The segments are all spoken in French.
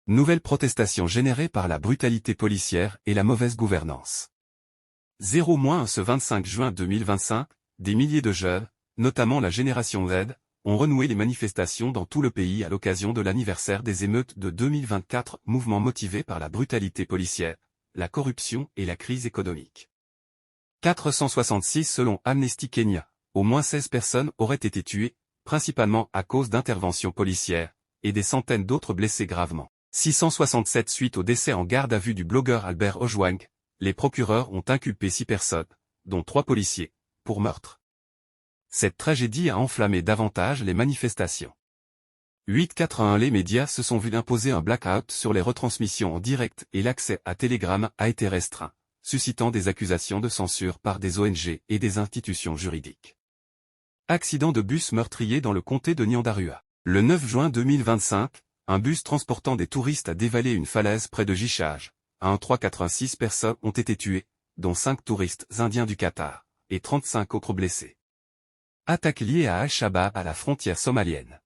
Nouvelle protestation générée par la brutalité policière et la mauvaise gouvernance. 0-1 ce 25 juin 2025, des milliers de jeunes, notamment la génération Z, ont renoué les manifestations dans tout le pays à l'occasion de l'anniversaire des émeutes de 2024, mouvement motivé par la brutalité policière, la corruption et la crise économique. 466 selon Amnesty Kenya, au moins 16 personnes auraient été tuées, principalement à cause d'interventions policières, et des centaines d'autres blessés gravement. 667 suite au décès en garde à vue du blogueur Albert Ojwang, les procureurs ont inculpé 6 personnes, dont 3 policiers, pour meurtre. Cette tragédie a enflammé davantage les manifestations. 8-4-1 Les médias se sont vus imposer un blackout sur les retransmissions en direct et l'accès à Telegram a été restreint, suscitant des accusations de censure par des ONG et des institutions juridiques. Accident de bus meurtrier dans le comté de Nyandarua. Le 9 juin 2025, un bus transportant des touristes a dévalé une falaise près de Gichage. 1-3-86 personnes ont été tuées, dont 5 touristes indiens du Qatar, et 35 autres blessés. Attaque liée à Al-Shabaab à la frontière somalienne.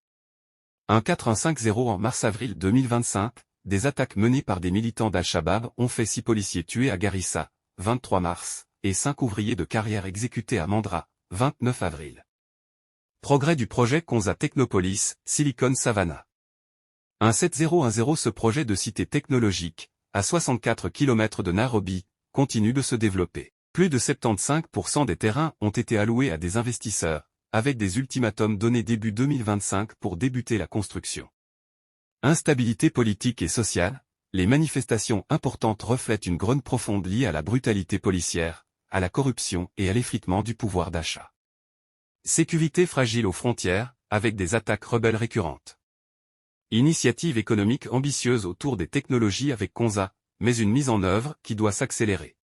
1-4-1-5-0 en mars-avril 2025, des attaques menées par des militants d'Al-Shabaab ont fait 6 policiers tués à Garissa, 23 mars, et 5 ouvriers de carrière exécutés à Mandra, 29 avril. Progrès du projet Konza Technopolis, Silicon Savannah. 1-7-0-1-0 Ce projet de cité technologique, à 64 km de Nairobi, continue de se développer. Plus de 75% des terrains ont été alloués à des investisseurs, avec des ultimatums donnés début 2025 pour débuter la construction. Instabilité politique et sociale, les manifestations importantes reflètent une grogne profonde liée à la brutalité policière, à la corruption et à l'effritement du pouvoir d'achat. Sécurité fragile aux frontières, avec des attaques rebelles récurrentes. Initiative économique ambitieuse autour des technologies avec Konza, mais une mise en œuvre qui doit s'accélérer.